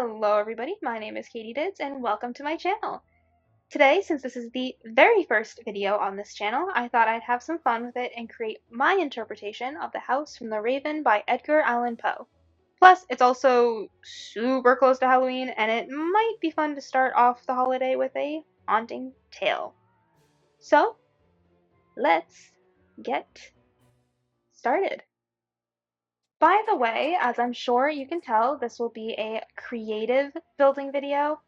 Hello everybody, my name is Katie Dids and welcome to my channel. Today, since this is the very first video on this channel, I thought I'd have some fun with it and create my interpretation of The House from the Raven by Edgar Allan Poe. Plus, it's also super close to Halloween and it might be fun to start off the holiday with a haunting tale. So, let's get started. By the way, as I'm sure you can tell, this will be a creative building video.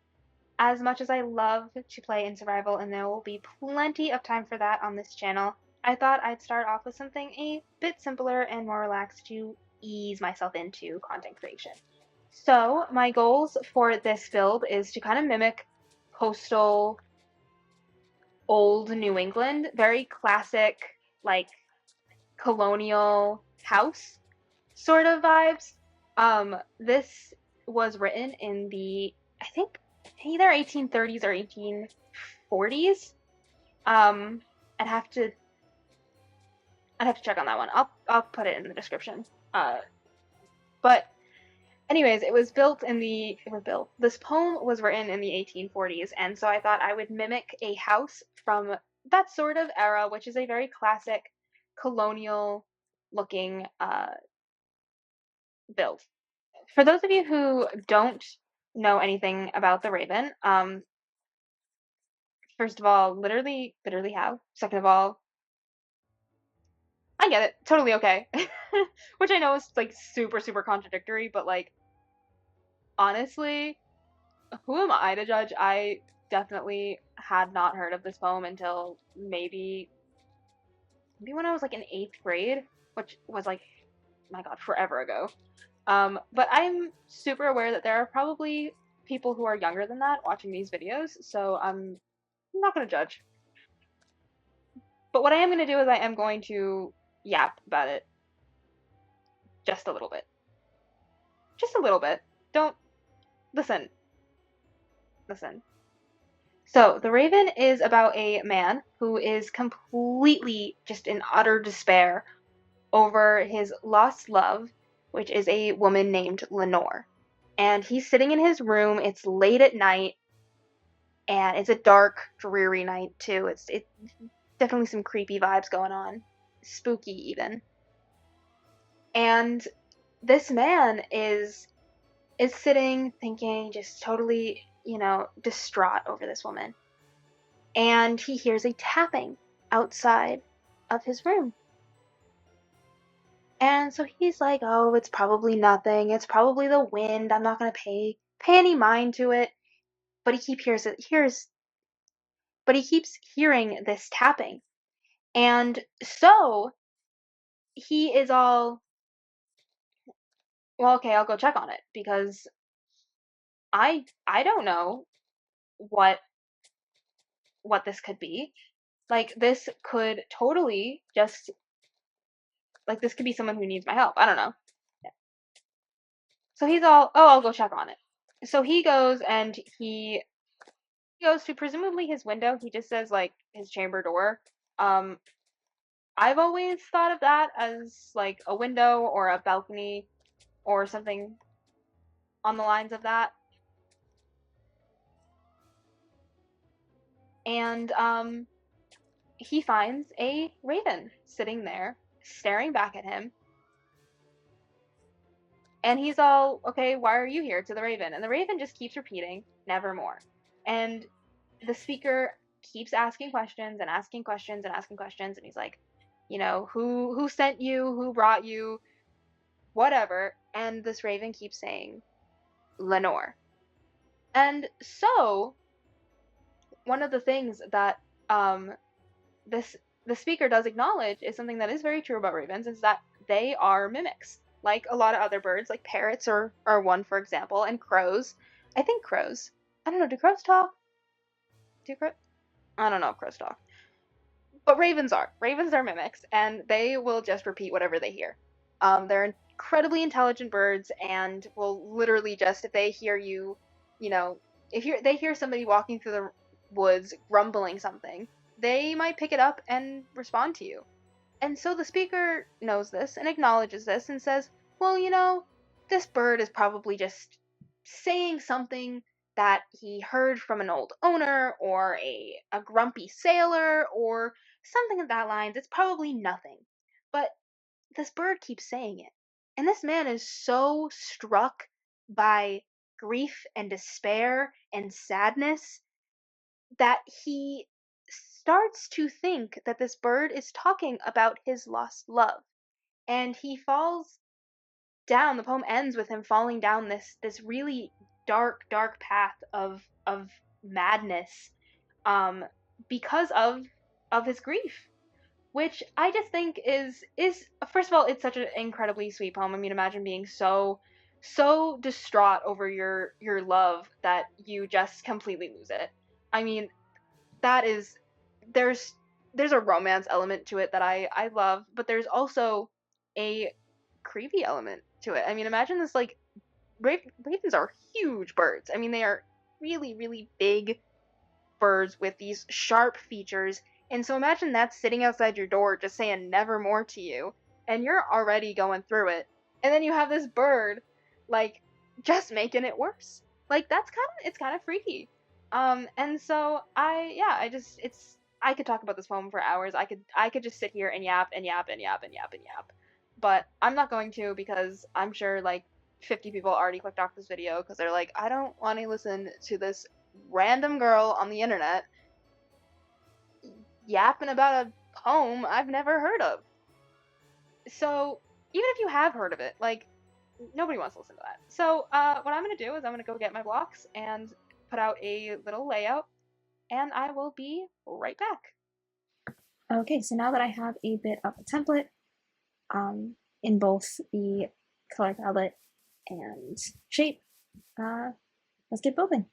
As much as I love to play in survival, and there will be plenty of time for that on this channel, I thought I'd start off with something a bit simpler and more relaxed to ease myself into content creation. So my goals for this build is to kind of mimic coastal old New England, very classic, like colonial house sort of vibes. This was written in the, I think, either 1830s or 1840s. Um, I'd have to check on that one. I'll put it in the description. But anyways, it was built in the This poem was written in the 1840s, and so I thought I would mimic a house from that sort of era, which is a very classic colonial looking build. For those of you who don't know anything about the Raven, first of all, literally how? Second of all, I get it, totally okay. Which I know is like super contradictory, but like honestly, who am I to judge? I definitely had not heard of this poem until maybe when I was like in 8th grade, which was like, my god, forever ago. But I'm super aware that there are probably people who are younger than that watching these videos, so I'm not going to judge. But what I am going to do is I am going to yap about it just a little bit. Just a little bit. Don't listen. Listen. So, The Raven is about a man who is completely just in utter despair over his lost love, which is a woman named Lenore. And he's sitting in his room. It's late at night, and it's a dark, dreary night too. It's definitely some creepy vibes going on, spooky even. And this man is sitting thinking, just totally, distraught over this woman. And he hears a tapping outside of his room. And so he's like, oh, it's probably nothing. It's probably the wind. I'm not going to pay any mind to it. But he keeps hearing this tapping. And so he is all, well, okay, I'll go check on it because I don't know what this could be. Like, this could totally just, like, this could be someone who needs my help. I don't know. Yeah. So he's all, oh, I'll go check on it. So he goes and he goes to presumably his window. He just says, like, his chamber door. I've always thought of that as, like, a window or a balcony or something on the lines of that. And, he finds a raven sitting there, staring back at him. And he's all, okay, why are you here, to the raven? And the raven just keeps repeating, nevermore. And the speaker keeps asking questions and asking questions and asking questions. And he's like, who sent you? Who brought you? Whatever. And this raven keeps saying, Lenore. And so, one of the things that the speaker does acknowledge is something that is very true about ravens, is that they are mimics, like a lot of other birds, like parrots are one, for example, and crows. I think crows. I don't know. Do crows talk? I don't know if crows talk. But ravens are. Ravens are mimics, and they will just repeat whatever they hear. They're incredibly intelligent birds, and will literally just, if they hear you, if they hear somebody walking through the woods grumbling something, they might pick it up and respond to you. And so the speaker knows this and acknowledges this and says, well, this bird is probably just saying something that he heard from an old owner or a grumpy sailor or something of that lines. It's probably nothing. But this bird keeps saying it. And this man is so struck by grief and despair and sadness that he starts to think that this bird is talking about his lost love. And he falls down. The poem ends with him falling down this really dark path of madness, um because of his grief, which I just think is first of all, it's such an incredibly sweet poem. I mean, imagine being so distraught over your love that you just completely lose it. I mean, that is there's there's a romance element to it that I love, but there's also a creepy element to it. I mean, imagine this, like, ravens are huge birds. I mean, they are really big birds with these sharp features. And so imagine that sitting outside your door just saying nevermore to you, and you're already going through it. And then you have this bird, like, just making it worse. Like, it's kind of freaky. And so I just, I could talk about this poem for hours. I could just sit here and yap and yap and yap and yap and yap. But I'm not going to, because I'm sure like 50 people already clicked off this video because they're like, I don't want to listen to this random girl on the internet yapping about a poem I've never heard of. So even if you have heard of it, like, nobody wants to listen to that. So what I'm gonna do is I'm gonna go get my blocks and put out a little layout, and I will be right back. Okay, so now that I have a bit of a template in both the color palette and shape, let's get building.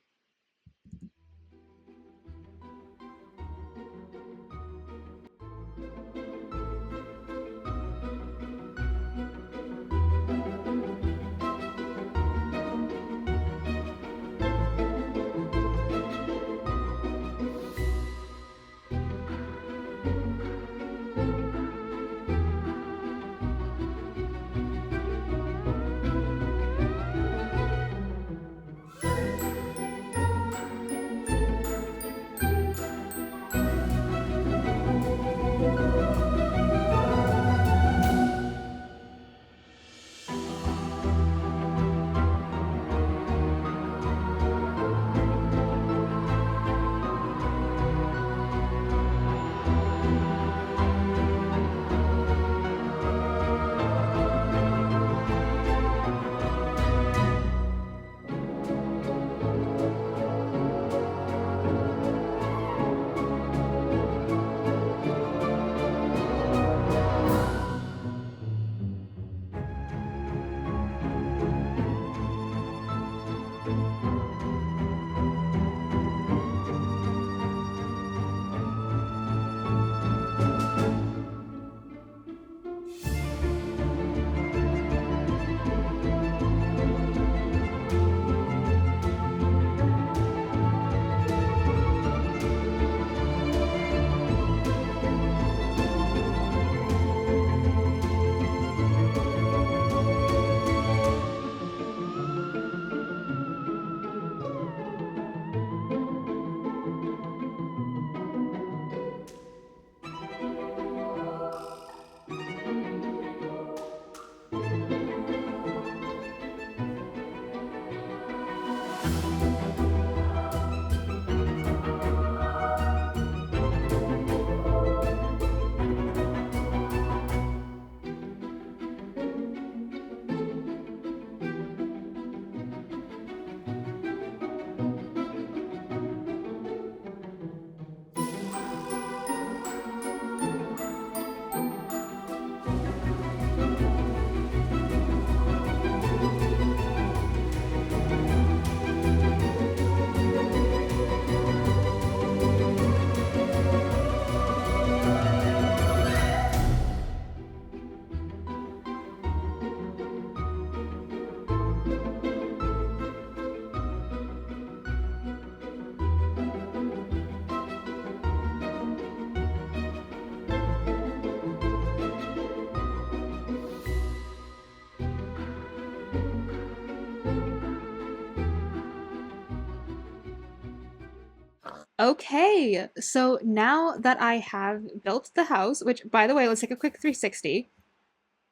Okay, so now that I have built the house, which by the way, let's take a quick 360.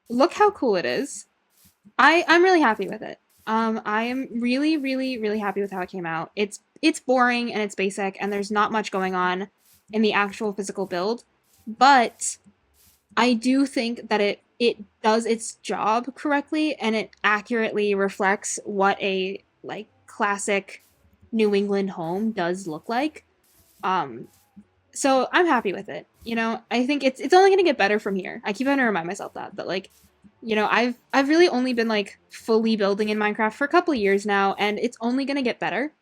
Look how cool it is. I'm really happy with it. I am really, really, really happy with how it came out. It's boring and it's basic, and there's not much going on in the actual physical build, but I do think that it does its job correctly and it accurately reflects what a like classic New England home does look like. Um, so I'm happy with it. You know, I think it's only gonna get better from here. I keep having to remind myself that like, you know, I've really only been like fully building in Minecraft for a couple of years now, and it's only gonna get better.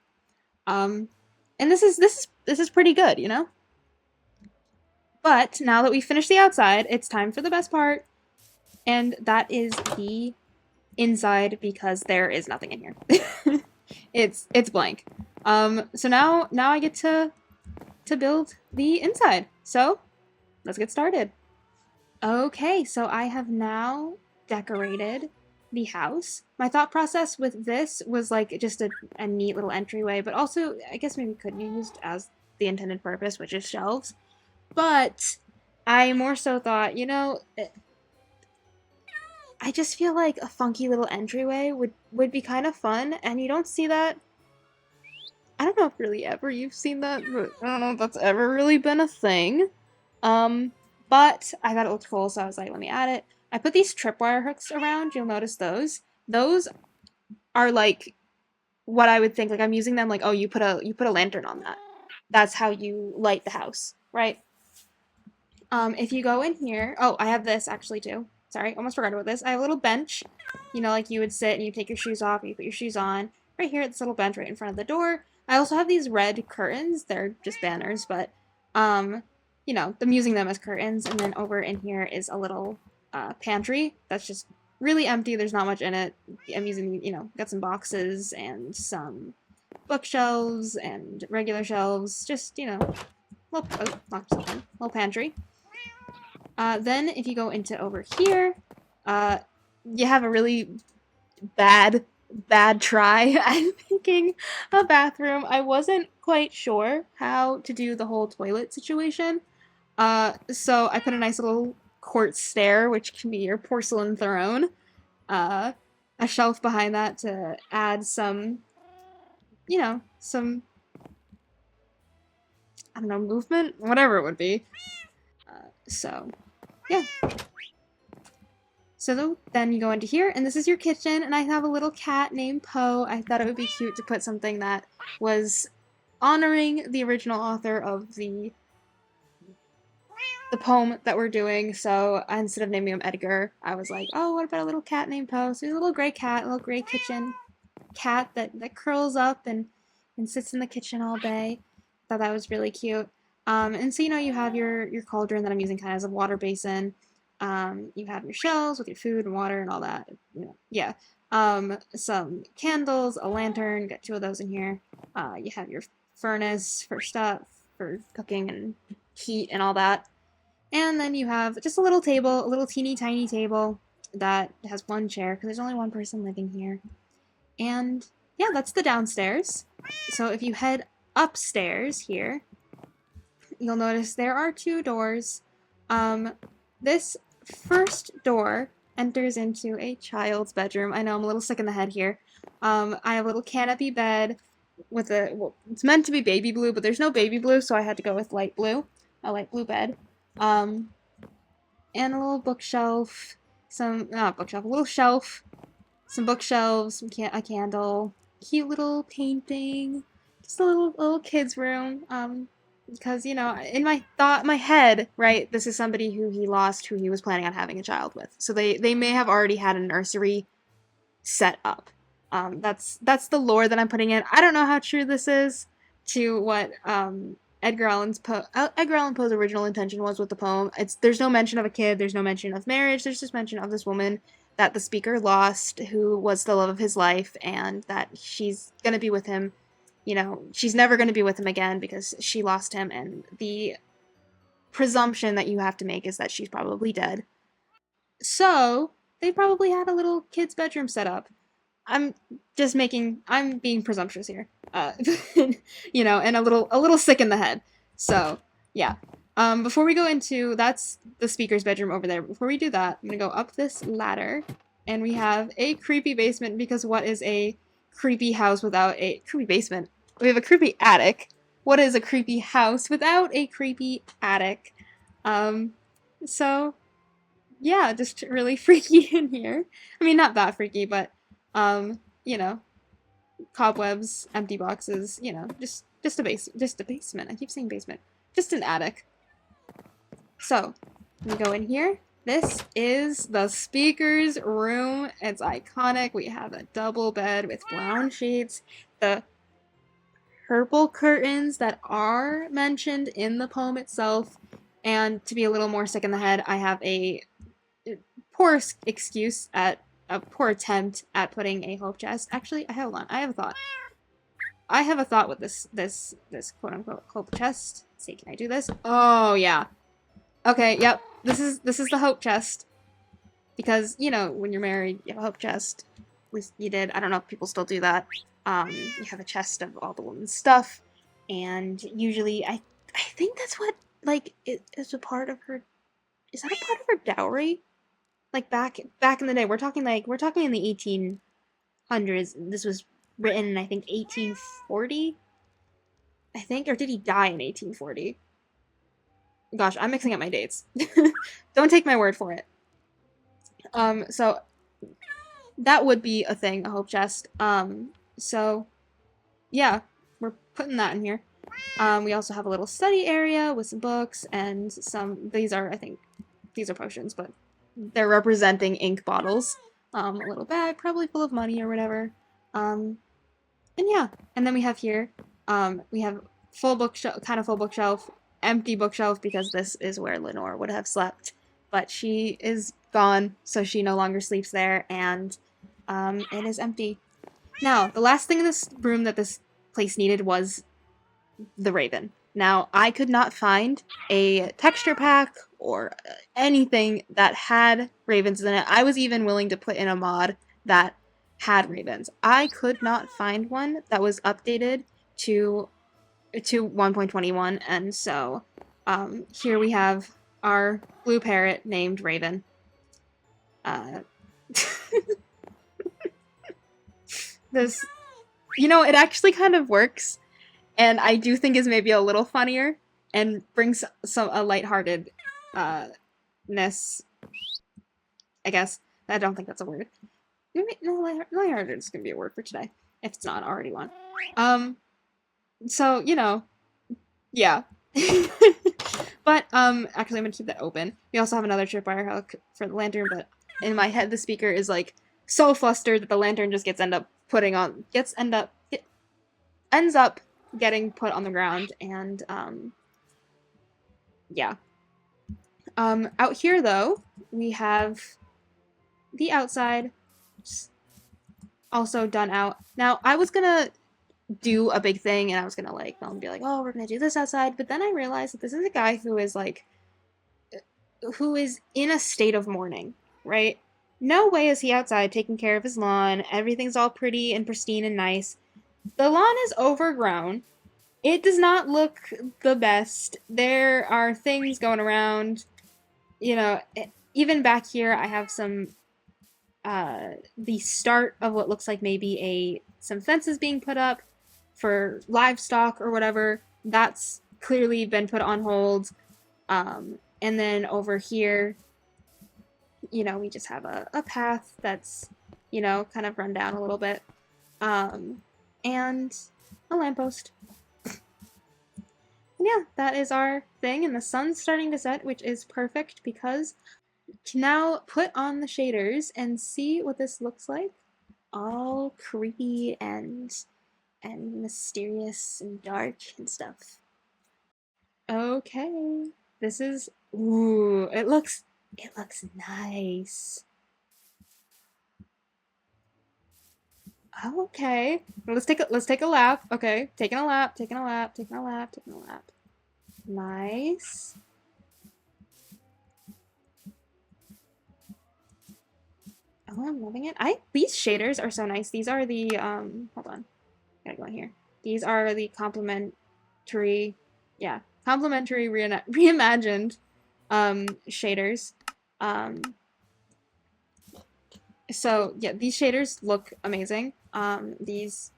Um, and this is pretty good, you know. But now that we've finished the outside, it's time for the best part, and that is the inside because there is nothing in here. It's blank. So now I get to build the inside. So let's get started. Okay, so I have now decorated the house. My thought process with this was like just a neat little entryway, but also I guess maybe could be used as the intended purpose, which is shelves. But I more so thought, you know, I just feel like a funky little entryway would be kind of fun, and you don't see that. I don't know if really ever you've seen that, but I don't know if that's ever really been a thing. Um, but I thought it looked cool, so I was like, let me add it. I put these tripwire hooks around. You'll notice those. Those are like what I would think. Like I'm using them like, oh, you put a lantern on that. That's how you light the house, right? If you go in here, oh, I have this actually too. Sorry, almost forgot about this. I have a little bench, you know, like you would sit and you take your shoes off, and you put your shoes on. Right here at this little bench right in front of the door. I also have these red curtains. They're just banners, but you know, I'm using them as curtains. And then over in here is a little pantry that's just really empty. There's not much in it. I'm using, you know, got some boxes and some bookshelves and regular shelves. Just, you know, little, oh, locked something. Little pantry. Then if you go into over here, uh, you have a really bad try at making a bathroom. I wasn't quite sure how to do the whole toilet situation. So I put a nice little quartz stair, which can be your porcelain throne. Uh, a shelf behind that to add some, you know, some, I don't know, movement, whatever it would be. So, yeah. So then you go into here, and this is your kitchen, and I have a little cat named Poe. I thought it would be cute to put something that was honoring the original author of the poem that we're doing. So instead of naming him Edgar, I was like, oh, what about a little cat named Poe? So he's a little gray cat, a little gray kitchen cat that curls up and sits in the kitchen all day. Thought that was really cute. And so you know you have your cauldron that I'm using kind of as a water basin. You have your shelves with your food and water and all that. You know, yeah. Some candles, a lantern. Got two of those in here. You have your furnace for stuff for cooking and heat and all that. And then you have just a little table, a little teeny tiny table that has one chair because there's only one person living here. And yeah, that's the downstairs. So if you head upstairs here, you'll notice there are two doors. This first door enters into a child's bedroom. I know I'm a little sick in the head here. I have a little canopy bed with well, it's meant to be baby blue, but there's no baby blue, so I had to go with light blue, a light blue bed. And a little bookshelf, not bookshelf, a little shelf, some bookshelves, a candle, cute little painting, just a little kid's room. Because you know, in my head, right, this is somebody who he lost, who he was planning on having a child with. So they may have already had a nursery set up. That's the lore that I'm putting in. I don't know how true this is to what Edgar Allan Poe's original intention was with the poem. There's no mention of a kid. There's no mention of marriage. There's just mention of this woman that the speaker lost, who was the love of his life, and that she's gonna be with him. You know, she's never going to be with him again because she lost him, and the presumption that you have to make is that she's probably dead. So, they probably had a little kid's bedroom set up. I'm I'm being presumptuous here. You know, and a little sick in the head. So, yeah. Before we go into, that's the speaker's bedroom over there. Before we do that, I'm gonna go up this ladder, and we have a creepy basement, because what is a creepy house without a creepy basement? We have a creepy attic. What is a creepy house without a creepy attic? Um, so yeah, just really freaky in here. I mean, not that freaky, but you know, cobwebs, empty boxes, you know, just a basement. I keep saying basement. Just an attic. So, we go in here. This is the speaker's room. It's iconic. We have a double bed with brown sheets. The purple curtains that are mentioned in the poem itself. And to be a little more sick in the head, I have a poor excuse at a poor attempt at putting a hope chest. Actually, I have one. I have a thought. I have a thought with this quote unquote hope chest. Let's see, can I do this? Oh yeah. Okay, yep. This is the hope chest. Because, you know, when you're married, you have a hope chest. At least you did. I don't know if people still do that. You have a chest of all the woman's stuff. And usually I think that's what like it is a part of her, is that a part of her dowry? Like back in the day. We're talking in the 1800s. This was written in I think 1840. I think, or did he die in 1840? Gosh, I'm mixing up my dates. Don't take my word for it. So that would be a thing, a hope chest. So yeah, we're putting that in here. We also have a little study area with some books and these are, I think, these are potions, but they're representing ink bottles. A little bag, probably full of money or whatever. And yeah, and then we have here, we have full bookshelf, kind of full bookshelf, empty bookshelf, because this is where Lenore would have slept, but she is gone, so she no longer sleeps there, and it is empty. Now, the last thing in this room that this place needed was the Raven. Now, I could not find a texture pack or anything that had ravens in it. I was even willing to put in a mod that had ravens. I could not find one that was updated to 1.21, and so here we have our blue parrot named Raven. This, you know, it actually kind of works, and I do think is maybe a little funnier and brings a lighthearted ness. I guess I don't think that's a word. Maybe no, lighthearted is gonna be a word for today if it's not already one. So you know, yeah. But actually, I'm gonna keep that open. We also have another tripwire hook for the lantern, but in my head, the speaker is like so flustered that the lantern just ends up getting put on the ground, and yeah. Out here though, we have the outside also done out. Now, I was gonna do a big thing, and I was gonna like be like, oh, we're gonna do this outside, but then I realized that this is a guy who is in a state of mourning, right? No way is he outside taking care of his lawn. Everything's all pretty and pristine and nice. The lawn is overgrown. It does not look the best. There are things going around. You know, even back here, I have the start of what looks like maybe some fences being put up for livestock or whatever. That's clearly been put on hold. And then over here, you know, we just have a path that's, you know, kind of run down a little bit. And a lamppost. And yeah, that is our thing, and the sun's starting to set, which is perfect because we can now put on the shaders and see what this looks like. All creepy and mysterious and dark and stuff. Okay. This is, ooh, it looks nice. Okay. Let's take a lap. Okay. Taking a lap. Nice. Oh, I'm loving it. These shaders are so nice. These are the hold on. Gotta go in here. These are the complimentary, yeah, complimentary reimagined shaders. Um so yeah, these shaders look amazing. These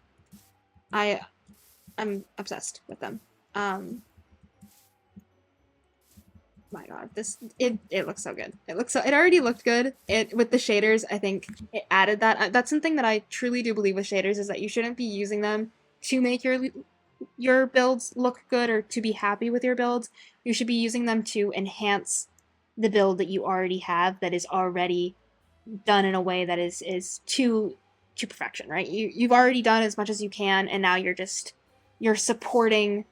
I'm obsessed with them. My god, it looks so good. It already looked good. It with the shaders, I think it added that. That's something that I truly do believe with shaders is that you shouldn't be using them to make your builds look good or to be happy with your builds. You should be using them to enhance the build that you already have that is already done in a way that is to perfection, right? You've already done as much as you can, and now you're supporting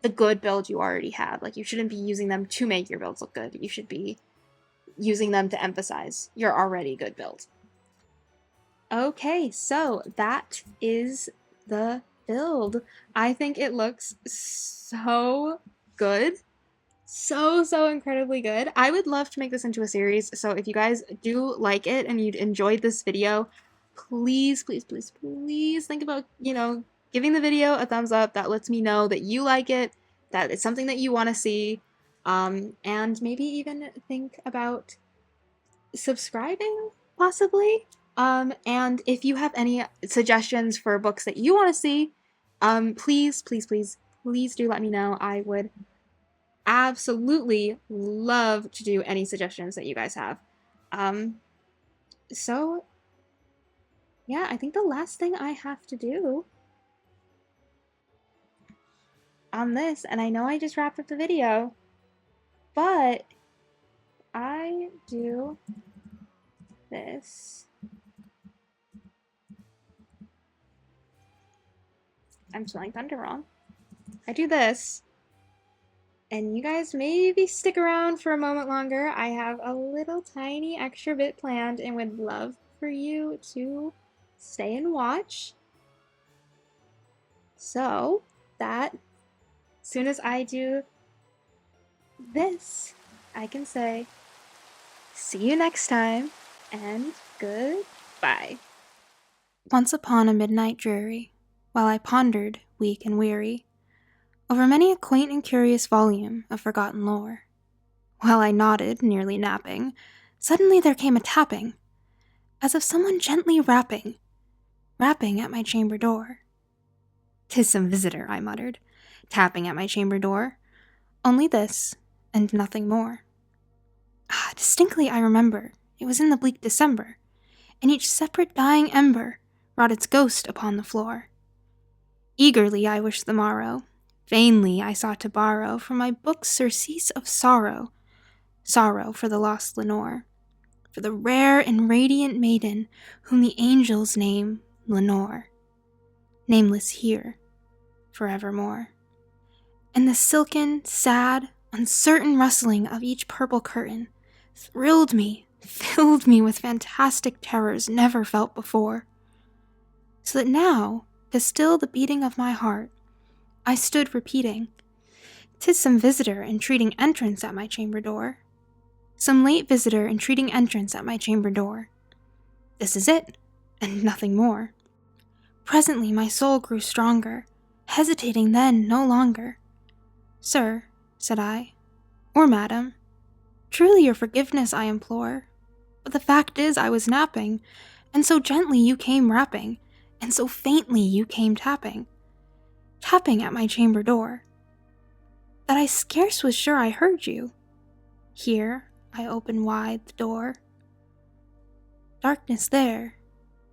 the good build you already have. Like, you shouldn't be using them to make your builds look good. You should be using them to emphasize your already good build. Okay, so that is the build. I think it looks so good. So incredibly good. I would love to make this into a series, so if you guys do like it and you'd enjoyed this video, please think about, giving the video a thumbs up. That lets me know that you like it, that it's something that you want to see, and maybe even think about subscribing, possibly. And if you have any suggestions for books that you want to see, please do let me know. I would absolutely love to do any suggestions that you guys have. So yeah, I think the last thing I have to do on this, and I know I just wrapped up the video, but I do this. I'm spelling thunder wrong. I do this, and you guys maybe stick around for a moment longer. I have a little tiny extra bit planned and would love for you to stay and watch. So that, as soon as I do this, I can say, see you next time, and goodbye. Once upon a midnight dreary, while I pondered, weak and weary, over many a quaint and curious volume of forgotten lore, while I nodded, nearly napping, suddenly there came a tapping, as of someone gently rapping at my chamber door. "'Tis some visitor," I muttered, tapping at my chamber door. Only this, and nothing more. Ah, distinctly I remember, it was in the bleak December, and each separate dying ember wrought its ghost upon the floor. Eagerly I wished the morrow, vainly I sought to borrow from my book surcease of sorrow for the lost Lenore, for the rare and radiant maiden whom the angels name Lenore, nameless here forevermore. And the silken, sad, uncertain rustling of each purple curtain thrilled me, filled me with fantastic terrors never felt before. So that now, to still the beating of my heart, I stood repeating, "'Tis some visitor entreating entrance at my chamber door. Some late visitor entreating entrance at my chamber door. This is it, and nothing more." Presently my soul grew stronger, hesitating then no longer. "Sir," said I, "or madam, truly your forgiveness I implore, but the fact is I was napping, and so gently you came rapping, and so faintly you came tapping at my chamber door, that I scarce was sure I heard you. Here I open wide the door. Darkness there,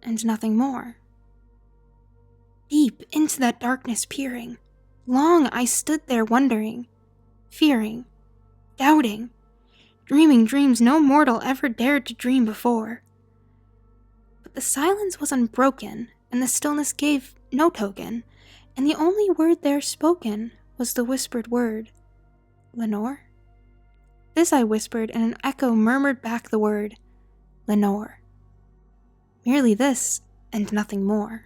and nothing more. Deep into that darkness peering, long I stood there wondering, fearing, doubting, dreaming dreams no mortal ever dared to dream before. But the silence was unbroken, and the stillness gave no token, and the only word there spoken was the whispered word, Lenore? This I whispered, and an echo murmured back the word, Lenore. Merely this, and nothing more.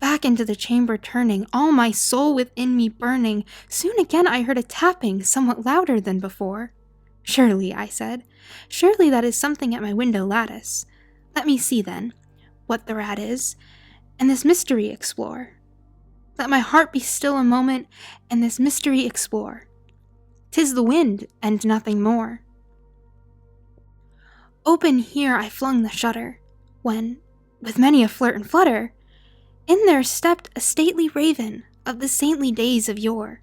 Back into the chamber turning, all my soul within me burning, soon again I heard a tapping somewhat louder than before. Surely, I said, surely that is something at my window lattice. Let me see, then, what the rat is, and this mystery explore. Let my heart be still a moment, and this mystery explore. 'Tis the wind, and nothing more. Open here I flung the shutter, when, with many a flirt and flutter, in there stepped a stately raven of the saintly days of yore.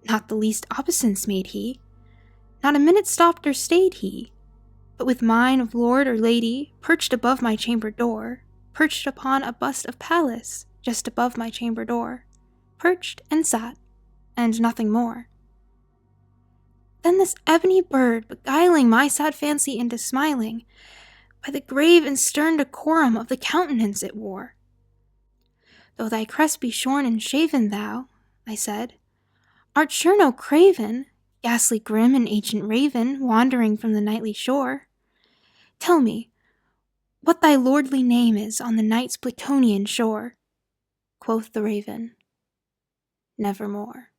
Not the least obeisance made he, not a minute stopped or stayed he, but with mine of lord or lady perched above my chamber door, perched upon a bust of Pallas just above my chamber door, perched and sat, and nothing more. Then this ebony bird, beguiling my sad fancy into smiling, by the grave and stern decorum of the countenance it wore. Though thy crest be shorn and shaven, thou, I said, art sure no craven, ghastly grim and ancient raven, wandering from the nightly shore. Tell me, what thy lordly name is on the night's Plutonian shore. Quoth the raven, Nevermore.